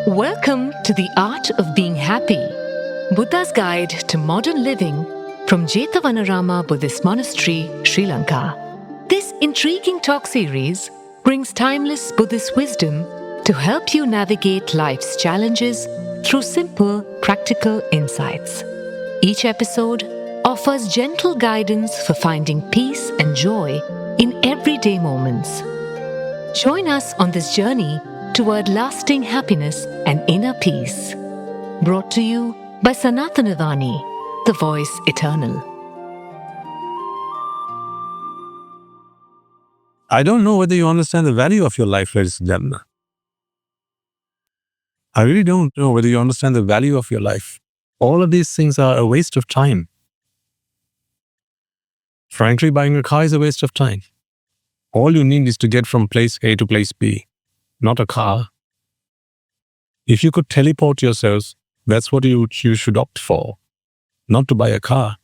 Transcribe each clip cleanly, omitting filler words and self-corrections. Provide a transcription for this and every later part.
Welcome to the Art of Being Happy, Buddha's Guide to Modern Living from Jethavanarama Buddhist Monastery, Sri Lanka. This intriguing talk series brings timeless Buddhist wisdom to help you navigate life's challenges through simple, practical insights. Each episode offers gentle guidance for finding peace and joy in everyday moments. Join us on this journey toward lasting happiness and inner peace. Brought to you by Sanathana, the voice eternal. I don't know whether you understand the value of your life, ladies and gentlemen. I really don't know whether you understand the value of your life. All of these things are a waste of time. Frankly, buying a car is a waste of time. All you need is to get from place A to place B, not a car. If you could teleport yourselves, that's what you should opt for, not to buy a car.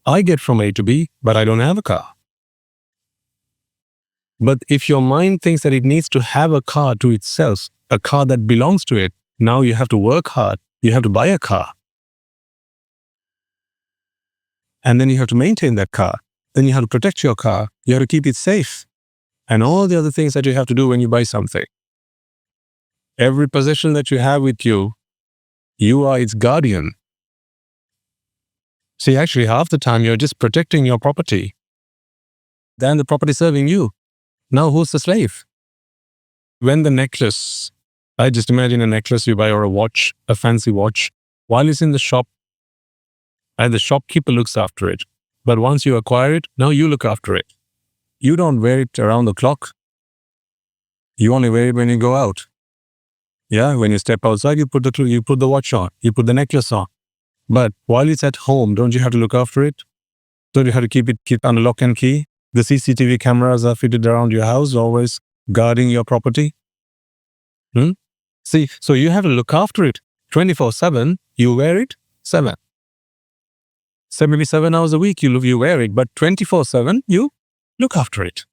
I get from A to B, but I don't have a car. But if your mind thinks that it needs to have a car to itself, a car that belongs to it, now you have to work hard, you have to buy a car. And then you have to maintain that car. Then you have to protect your car, you have to keep it safe. And all the other things that you have to do when you buy something. Every possession that you have with you, you are its guardian. See, actually, half the time you're just protecting your property. Then the property serving you. Now who's the slave? When the necklace, I just imagine a necklace you buy or a watch, a fancy watch, while it's in the shop, and the shopkeeper looks after it. But once you acquire it, now you look after it. You don't wear it around the clock. You only wear it when you go out. Yeah, when you step outside, you put the watch on, you put the necklace on. But while it's at home, don't you have to look after it? Don't you have to keep it on lock and key? The CCTV cameras are fitted around your house, always guarding your property. See, so you have to look after it 24/7. You wear it 7 hours a week you wear it, but 24/7 you look after it.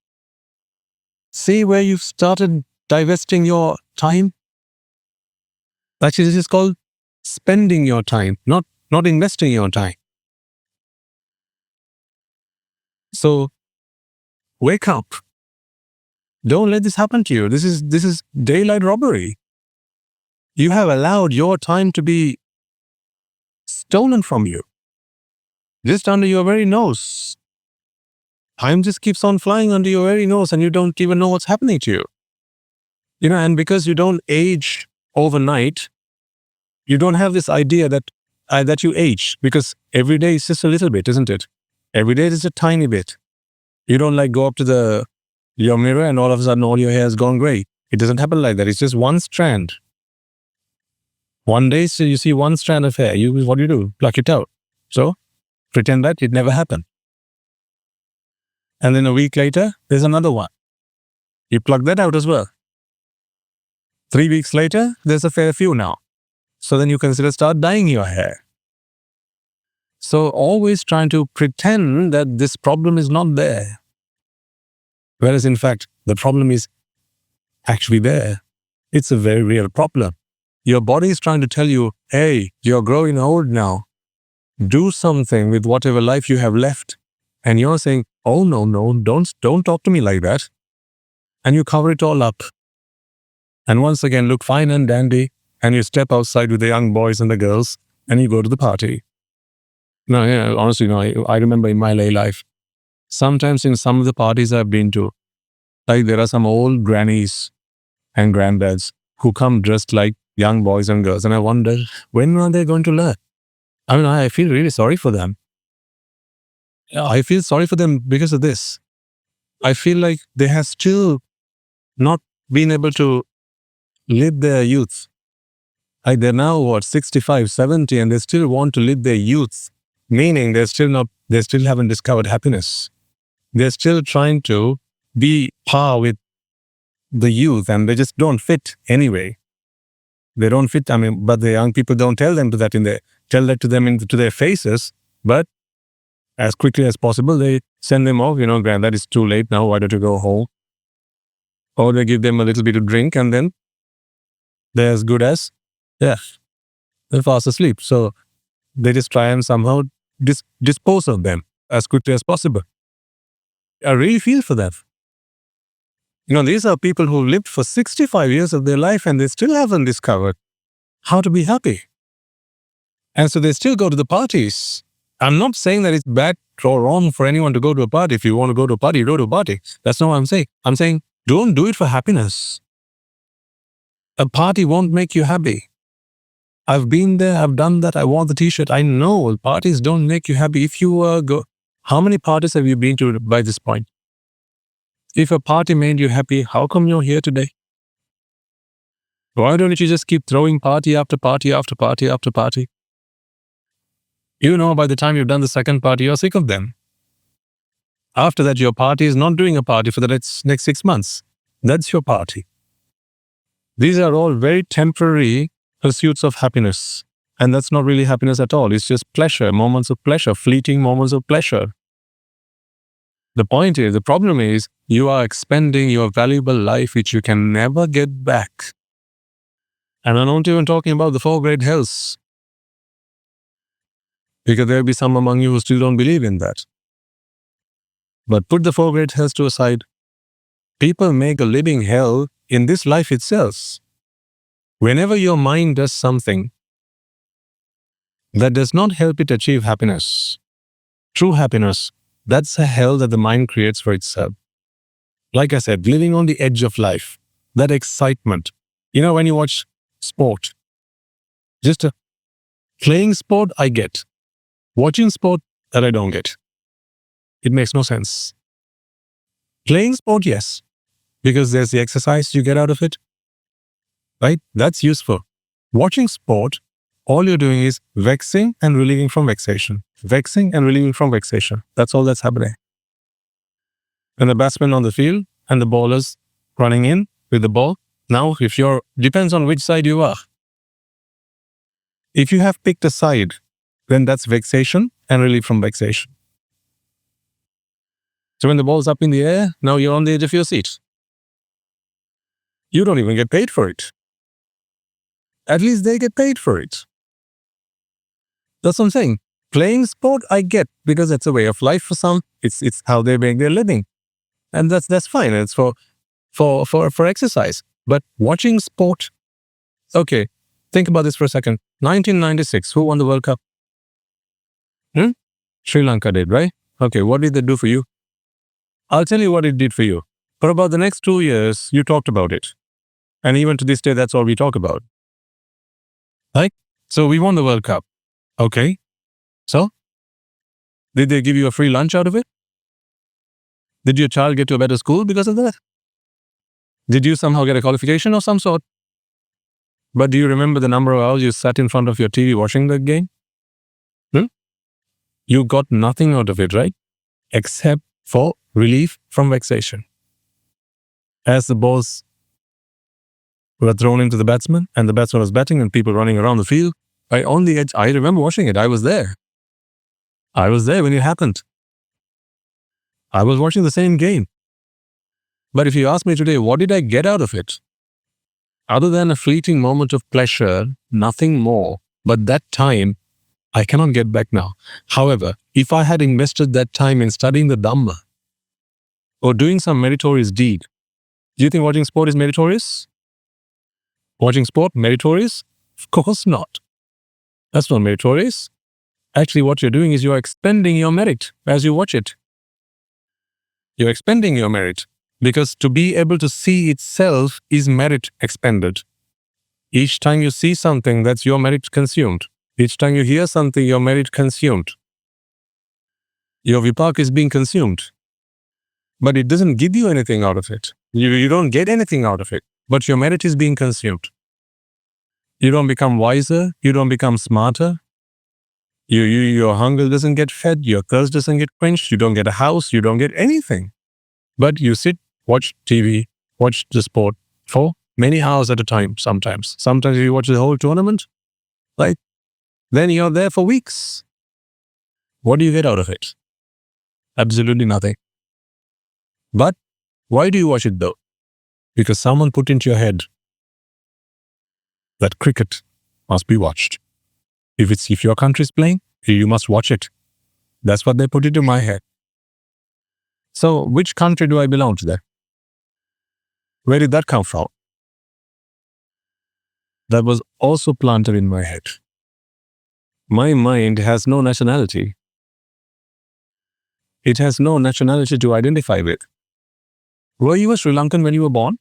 See where you've started divesting your time? Actually, this is called spending your time, not investing your time. So wake up. Don't let this happen to you. This is daylight robbery. You have allowed your time to be stolen from you. Just under your very nose. Time just keeps on flying under your very nose and you don't even know what's happening to you. And because you don't age overnight, you don't have this idea that you age, because every day is just a little bit, isn't it? Every day is a tiny bit. You don't go up to your mirror and all of a sudden all your hair has gone gray. It doesn't happen like that. It's just one strand. One day, so you see one strand of hair. What do? Pluck it out. So pretend that it never happened. And then a week later, there's another one. You pluck that out as well. 3 weeks later, there's a fair few now. So then you start dyeing your hair. So always trying to pretend that this problem is not there. Whereas in fact, the problem is actually there. It's a very real problem. Your body is trying to tell you, hey, you're growing old now. Do something with whatever life you have left. And you're saying, oh, no, don't talk to me like that. And you cover it all up. And once again, look fine and dandy. And you step outside with the young boys and the girls, and you go to the party. Now, honestly, I remember in my lay life, sometimes in some of the parties I've been to, there are some old grannies and granddads who come dressed like young boys and girls. And I wonder, when are they going to learn? I feel really sorry for them. I feel sorry for them because of this. I feel like they have still not been able to live their youth. They're now 65, 70, and they still want to live their youth. Meaning they still haven't discovered happiness. They're still trying to be par with the youth, and they just don't fit anyway. They don't fit. But the young people don't tell them tell that to them into their faces. But as quickly as possible, they send them off. Granddad, it's too late now. Why don't you go home? Or they give them a little bit of drink, and then they're as good as, yeah, they're fast asleep. So they just try and somehow dispose of them as quickly as possible. I really feel for them. These are people who lived for 65 years of their life and they still haven't discovered how to be happy. And so they still go to the parties. I'm not saying that it's bad or wrong for anyone to go to a party. If you want to go to a party, go to a party. That's not what I'm saying. I'm saying don't do it for happiness. A party won't make you happy. I've been there, I've done that, I wore the t-shirt. I know parties don't make you happy. If you go, how many parties have you been to by this point? If a party made you happy, how come you're here today? Why don't you just keep throwing party after party after party after party? By the time you've done the second party, you're sick of them. After that, your party is not doing a party for the next 6 months. That's your party. These are all very temporary pursuits of happiness. And that's not really happiness at all. It's just pleasure, moments of pleasure, fleeting moments of pleasure. The problem is, you are expending your valuable life, which you can never get back. And I'm not even talking about the 4 great hells. Because there'll be some among you who still don't believe in that. But put the 4 great hells to aside. People make a living hell in this life itself. Whenever your mind does something that does not help it achieve happiness, true happiness, that's a hell that the mind creates for itself. Like I said, living on the edge of life, that excitement. When you watch sport, just playing sport, I get. Watching sport, that I don't get. It makes no sense. Playing sport, yes, because there's the exercise you get out of it, right? That's useful. Watching sport, all you're doing is vexing and relieving from vexation. Vexing and relieving from vexation. That's all that's happening. And the batsman on the field and the bowlers running in with the ball. Now, depends on which side you are. If you have picked a side, then that's vexation and relief from vexation. So when the ball's up in the air, now you're on the edge of your seat. You don't even get paid for it. At least they get paid for it. That's what I'm saying. Playing sport, I get, because it's a way of life for some. It's how they make their living. And that's fine. It's for exercise. But watching sport, okay, think about this for a second. 1996, who won the World Cup? Sri Lanka did, right? Okay, what did they do for you? I'll tell you what it did for you. For about the next 2 years, you talked about it. And even to this day, that's all we talk about. Right? So we won the World Cup. Okay. So? Did they give you a free lunch out of it? Did your child get to a better school because of that? Did you somehow get a qualification of some sort? But do you remember the number of hours you sat in front of your TV watching the game? You got nothing out of it, right? Except for relief from vexation. As the balls were thrown into the batsman and the batsman was batting and people running around the field, on the edge, I remember watching it. I was there. I was there when it happened. I was watching the same game. But if you ask me today, what did I get out of it? Other than a fleeting moment of pleasure, nothing more. But that time, I cannot get back now. However, if I had invested that time in studying the Dhamma or doing some meritorious deed, do you think watching sport is meritorious? Watching sport meritorious? Of course not. That's not meritorious. Actually, what you're doing is you're expending your merit as you watch it. You're expending your merit because to be able to see itself is merit expended. Each time you see something, that's your merit consumed. Each time you hear something, your merit consumed. Your vipak is being consumed. But it doesn't give you anything out of it. You don't get anything out of it. But your merit is being consumed. You don't become wiser. You don't become smarter. Your hunger doesn't get fed. Your thirst doesn't get quenched. You don't get a house. You don't get anything. But you sit, watch TV, watch the sport for many hours at a time sometimes. Sometimes you watch the whole tournament. Right? Then you're there for weeks. What do you get out of it? Absolutely nothing. But why do you watch it though? Because someone put into your head that cricket must be watched. If your country is playing, you must watch it. That's what they put into my head. So which country do I belong to then? Where did that come from? That was also planted in my head. My mind has no nationality. It has no nationality to identify with. Were you a Sri Lankan when you were born?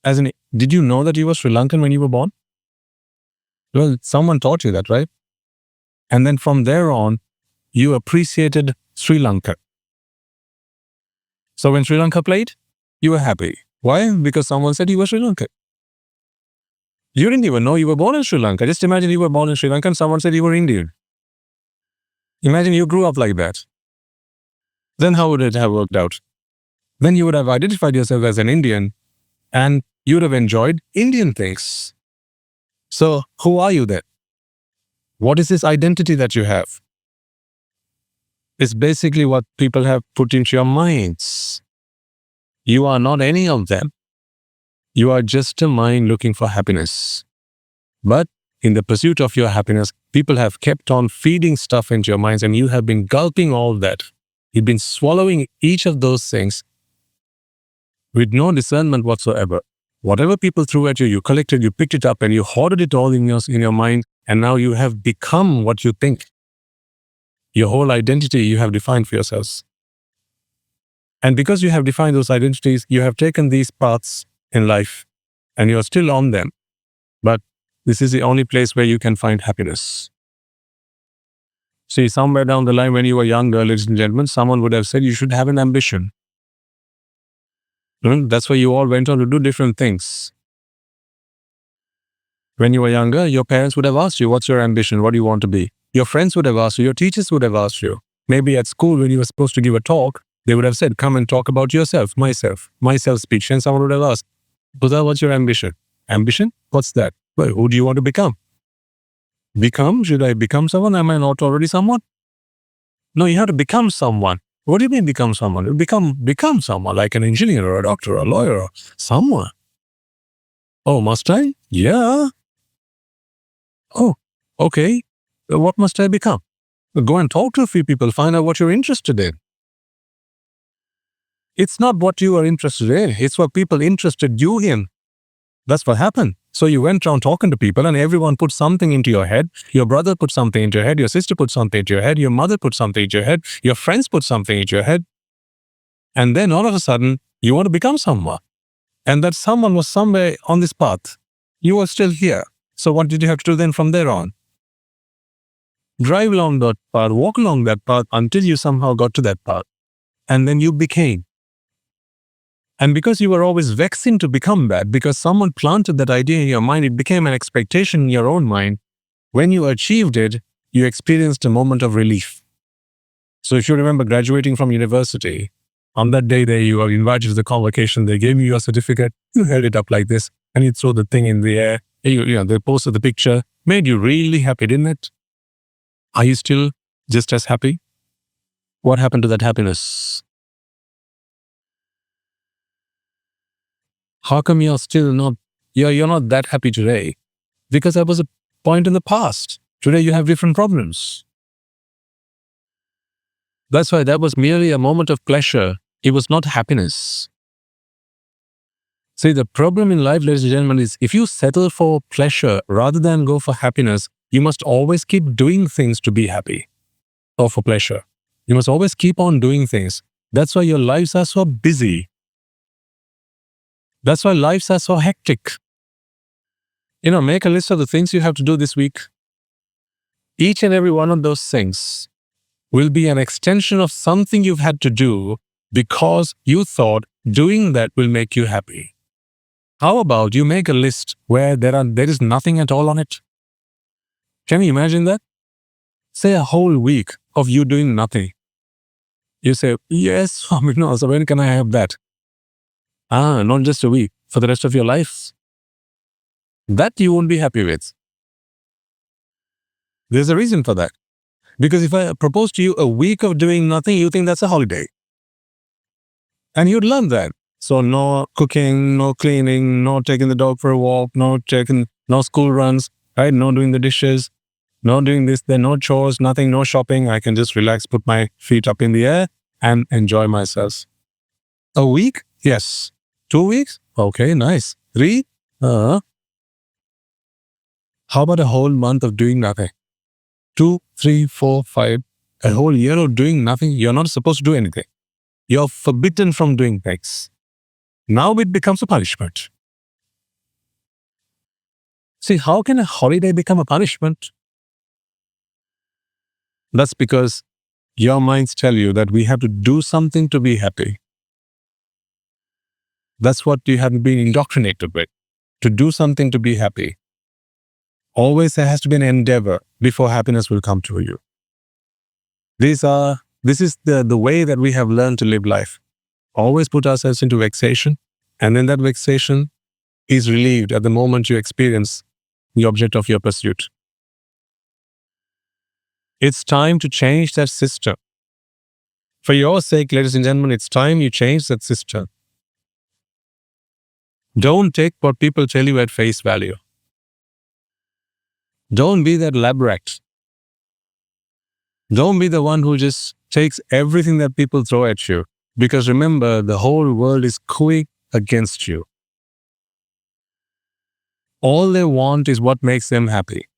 As in, did you know that you were Sri Lankan when you were born? Well, someone taught you that, right? And then from there on, you appreciated Sri Lanka. So when Sri Lanka played, you were happy. Why? Because someone said you were Sri Lankan. You didn't even know you were born in Sri Lanka. Just imagine you were born in Sri Lanka and someone said you were Indian. Imagine you grew up like that. Then how would it have worked out? Then you would have identified yourself as an Indian and you would have enjoyed Indian things. So who are you then? What is this identity that you have? It's basically what people have put into your minds. You are not any of them. You are just a mind looking for happiness. But in the pursuit of your happiness, people have kept on feeding stuff into your minds and you have been gulping all that. You've been swallowing each of those things with no discernment whatsoever. Whatever people threw at you, you collected, you picked it up and you hoarded it all in your mind, and now you have become what you think. Your whole identity you have defined for yourselves. And because you have defined those identities, you have taken these paths in life and you're still on them. But this is the only place where you can find happiness. See, somewhere down the line when you were younger, ladies and gentlemen, someone would have said you should have an ambition. That's why you all went on to do different things. When you were younger, your parents would have asked you, what's your ambition? What do you want to be? Your friends would have asked you, your teachers would have asked you. Maybe at school when you were supposed to give a talk, they would have said, come and talk about yourself, myself speech. And someone would have asked, Buddha, what's your ambition? Ambition? What's that? Well, who do you want to become? Become? Should I become someone? Am I not already someone? No, you have to become someone. What do you mean become someone? Become someone, like an engineer or a doctor or a lawyer or someone. Oh, must I? Yeah. Oh, okay. What must I become? Go and talk to a few people, find out what you're interested in. It's not what you are interested in, it's what people interested you in. That's what happened. So you went around talking to people and everyone put something into your head. Your brother put something into your head, your sister put something into your head, your mother put something into your head, your friends put something into your head. And then all of a sudden, you want to become someone. And that someone was somewhere on this path. You were still here. So what did you have to do then from there on? Drive along that path, walk along that path until you somehow got to that path. And then you became. And because you were always vexing to become that, because someone planted that idea in your mind, it became an expectation in your own mind. When you achieved it, you experienced a moment of relief. So if you remember graduating from university, on that day you were invited to the convocation, they gave you your certificate, you held it up like this, and you threw the thing in the air. They posted the picture, made you really happy, didn't it? Are you still just as happy? What happened to that happiness? How come you're still not, you're not that happy today? Because that was a point in the past. Today you have different problems. That's why that was merely a moment of pleasure. It was not happiness. See, the problem in life, ladies and gentlemen, is if you settle for pleasure rather than go for happiness, you must always keep doing things to be happy or for pleasure. You must always keep on doing things. That's why your lives are so busy. That's why lives are so hectic. Make a list of the things you have to do this week. Each and every one of those things will be an extension of something you've had to do because you thought doing that will make you happy. How about you make a list where there is nothing at all on it? Can you imagine that? Say a whole week of you doing nothing. You say, yes, Swami, no, so when can I have that? Not just a week, for the rest of your life. That you won't be happy with. There's a reason for that. Because if I propose to you a week of doing nothing, you think that's a holiday. And you'd love that. So no cooking, no cleaning, no taking the dog for a walk, no school runs, right? No doing the dishes, no doing this, there no chores, nothing, no shopping. I can just relax, put my feet up in the air and enjoy myself. A week? Yes. 2 weeks? Okay, nice. 3? How about a whole month of doing nothing? 2, 3, 4, 5. A whole year of doing nothing? You're not supposed to do anything. You're forbidden from doing things. Now it becomes a punishment. See, how can a holiday become a punishment? That's because your minds tell you that we have to do something to be happy. That's what you have been indoctrinated with, to do something to be happy. Always there has to be an endeavor before happiness will come to you. This is the way that we have learned to live life. Always put ourselves into vexation, and then that vexation is relieved at the moment you experience the object of your pursuit. It's time to change that system. For your sake, ladies and gentlemen, it's time you change that system. Don't take what people tell you at face value. Don't be that lab rat. Don't be the one who just takes everything that people throw at you. Because remember, the whole world is cooing against you. All they want is what makes them happy.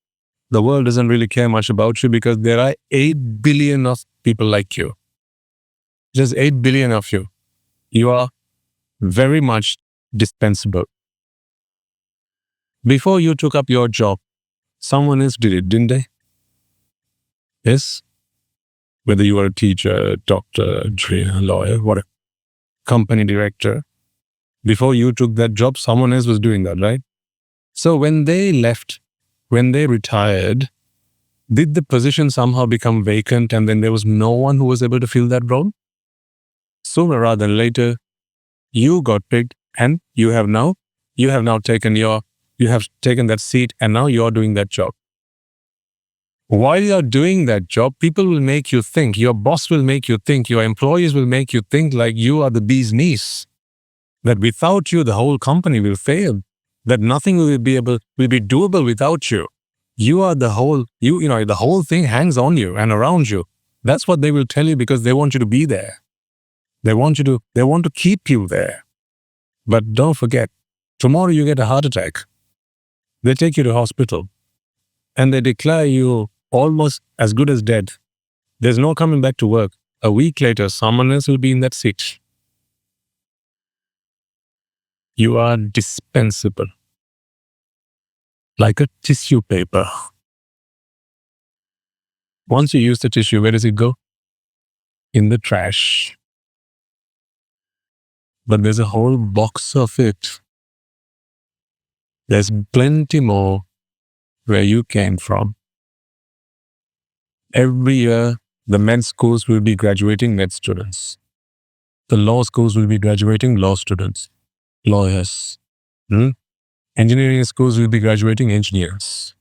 The world doesn't really care much about you because there are 8 billion of people like you. Just 8 billion of you. You are very much dispensable. Before you took up your job, someone else did it, didn't they? Yes? Whether you are a teacher, doctor, trainer, lawyer, whatever, company director, before you took that job, someone else was doing that, right? So when they left, when they retired, did the position somehow become vacant and then there was no one who was able to fill that role? Sooner rather than later, you got picked and you have now taken that seat and now you're doing that job. While you're doing that job, people will make you think, your boss will make you think, your employees will make you think like you are the bee's knees. That without you, the whole company will fail. That nothing will be doable without you. You are the whole, the whole thing hangs on you and around you. That's what they will tell you because they want you to be there. They want to keep you there. But don't forget, tomorrow you get a heart attack. They take you to hospital and they declare you almost as good as dead. There's no coming back to work. A week later, someone else will be in that seat. You are dispensable. Like a tissue paper. Once you use the tissue, where does it go? In the trash. But there's a whole box of it. There's plenty more where you came from. Every year, the med schools will be graduating med students. The law schools will be graduating law students, lawyers. Engineering schools will be graduating engineers.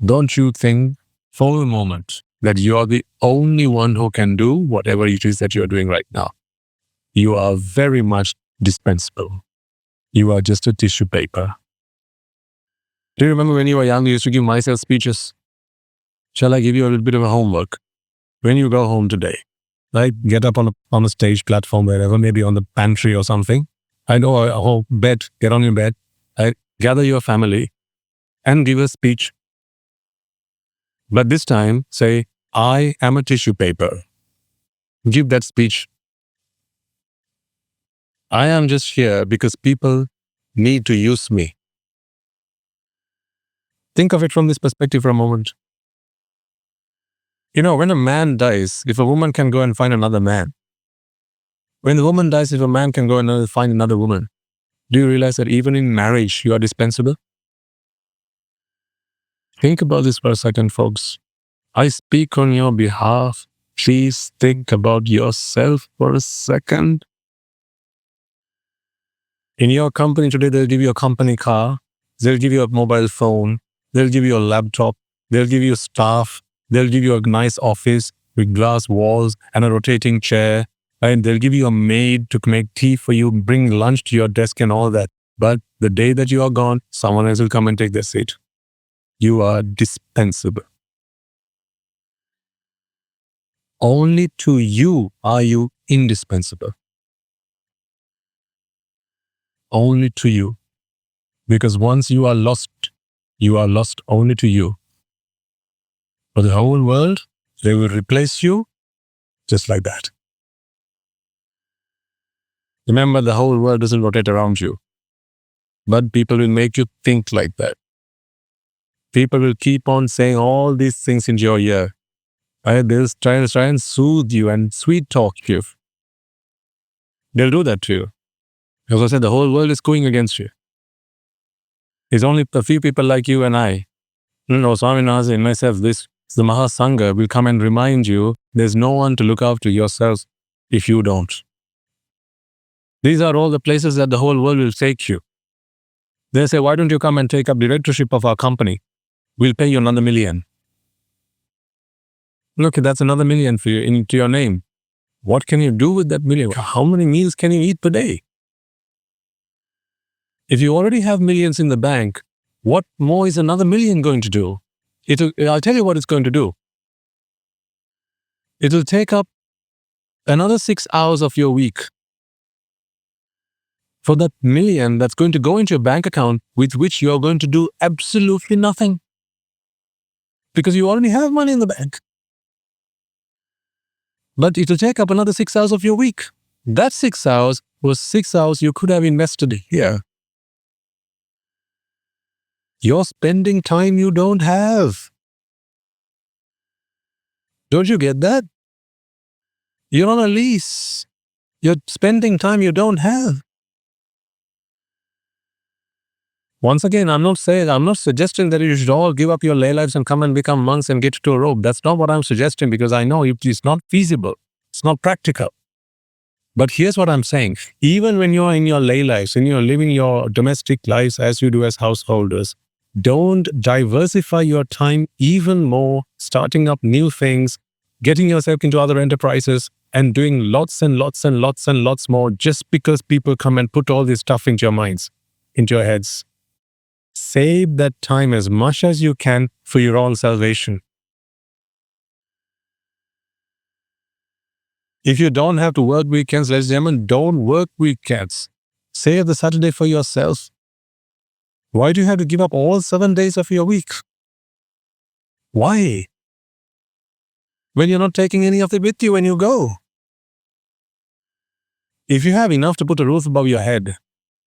Don't you think for a moment that you are the only one who can do whatever it is that you are doing right now? You are very much dispensable. You are just a tissue paper. Do you remember when you were young, you used to give myself speeches? Shall I give you a little bit of a homework? When you go home today, like get up on a stage platform, wherever, maybe on the pantry or something. I know a whole bed, get on your bed, gather your family and give a speech. But this time, say, I am a tissue paper. Give that speech. I am just here because people need to use me. Think of it from this perspective for a moment. When a man dies, if a woman can go and find another man, when the woman dies, if a man can go and find another woman, do you realize that even in marriage, you are dispensable? Think about this for a second, folks. I speak on your behalf. Please think about yourself for a second. In your company today, they'll give you a company car. They'll give you a mobile phone. They'll give you a laptop. They'll give you staff. They'll give you a nice office with glass walls and a rotating chair. And they'll give you a maid to make tea for you, bring lunch to your desk and all that. But the day that you are gone, someone else will come and take their seat. You are dispensable. Only to you are you indispensable. Only to you. Because once you are lost only to you. For the whole world, they will replace you just like that. Remember, the whole world doesn't rotate around you. But people will make you think like that. People will keep on saying all these things into your ear. They'll try and soothe you and sweet talk you. They'll do that to you. As I said, the whole world is going against you. It's only a few people like you and I. No, Swaminathan and myself, the Mahasangha will come and remind you there's no one to look after yourself if you don't. These are all the places that the whole world will take you. They say, why don't you come and take up directorship of our company? We'll pay you another $1 million. Look, that's another $1 million for you into your name. What can you do with that $1 million? How many meals can you eat per day? If you already have millions in the bank, what more is another $1 million going to do? I'll tell you what it's going to do. It'll take up another 6 hours of your week. For that $1 million that's going to go into your bank account with which you are going to do absolutely nothing. Because you already have money in the bank. But it'll take up another 6 hours of your week. That 6 hours was 6 hours you could have invested here. You're spending time you don't have. Don't you get that? You're on a lease. You're spending time you don't have. Once again, I'm not suggesting that you should all give up your lay lives and come and become monks and get to a robe. That's not what I'm suggesting, because I know it's not feasible. It's not practical. But here's what I'm saying. Even when you're in your lay lives and you're living your domestic lives as you do as householders, don't diversify your time even more, starting up new things, getting yourself into other enterprises, and doing lots and lots and lots and lots more just because people come and put all this stuff into your minds, into your heads. Save that time as much as you can for your own salvation. If you don't have to work weekends, ladies and gentlemen, don't work weekends. Save the Saturday for yourself. Why do you have to give up all 7 days of your week? Why? When you're not taking any of it with you when you go. If you have enough to put a roof above your head,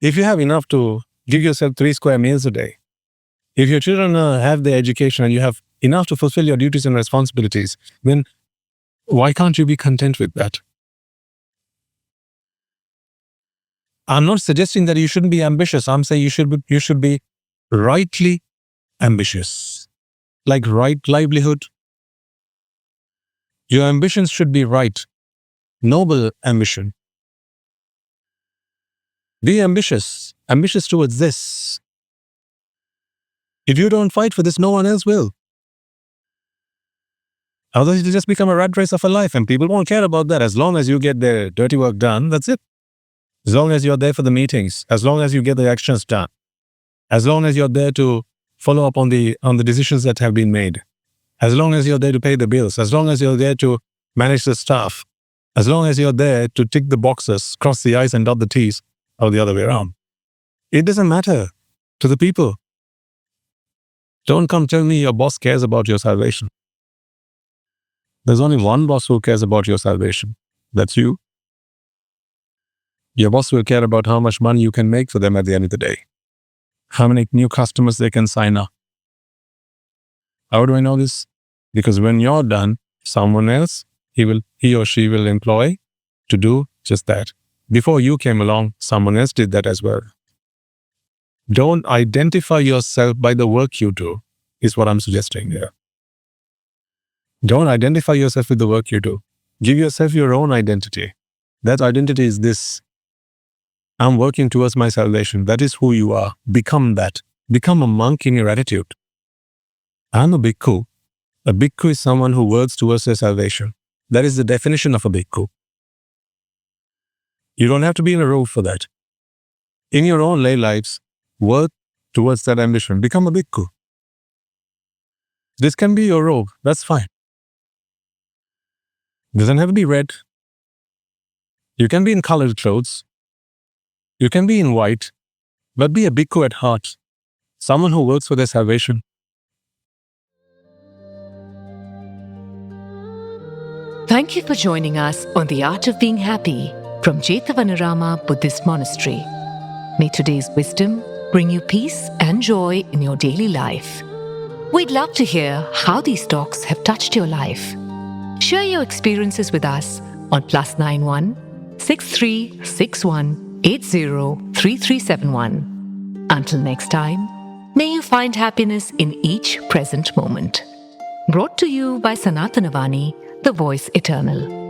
if you have enough to give yourself 3 square meals a day, if your children have their education and you have enough to fulfill your duties and responsibilities, then why can't you be content with that? I'm not suggesting that you shouldn't be ambitious. I'm saying you should be rightly ambitious. Like right livelihood. Your ambitions should be right. Noble ambition. Be ambitious. Ambitious towards this. If you don't fight for this, no one else will. Otherwise, it'll just become a rat race of a life, and people won't care about that. As long as you get their dirty work done, that's it. As long as you're there for the meetings, as long as you get the actions done, as long as you're there to follow up on the decisions that have been made, as long as you're there to pay the bills, as long as you're there to manage the staff, as long as you're there to tick the boxes, cross the I's and dot the T's, or the other way around. It doesn't matter to the people. Don't come tell me your boss cares about your salvation. There's only one boss who cares about your salvation. That's you. Your boss will care about how much money you can make for them at the end of the day. How many new customers they can sign up. How do I know this? Because when you're done, someone else, he or she will employ to do just that. Before you came along, someone else did that as well. Don't identify yourself by the work you do, is what I'm suggesting here. Don't identify yourself with the work you do. Give yourself your own identity. That identity is this. I'm working towards my salvation. That is who you are. Become that. Become a monk in your attitude. I'm a bhikkhu. A bhikkhu is someone who works towards their salvation. That is the definition of a bhikkhu. You don't have to be in a row for that. In your own lay lives, work towards that ambition. Become a bhikkhu. This can be your robe. That's fine. Doesn't have to be red. You can be in colored clothes. You can be in white, but be a bhikkhu at heart. Someone who works for their salvation. Thank you for joining us on The Art of Being Happy from Jethavanarama Buddhist Monastery. May today's wisdom bring you peace and joy in your daily life. We'd love to hear how these talks have touched your life. Share your experiences with us on +91 6361 803371. Until next time, may you find happiness in each present moment. Brought to you by Sanathana Vani, the voice eternal.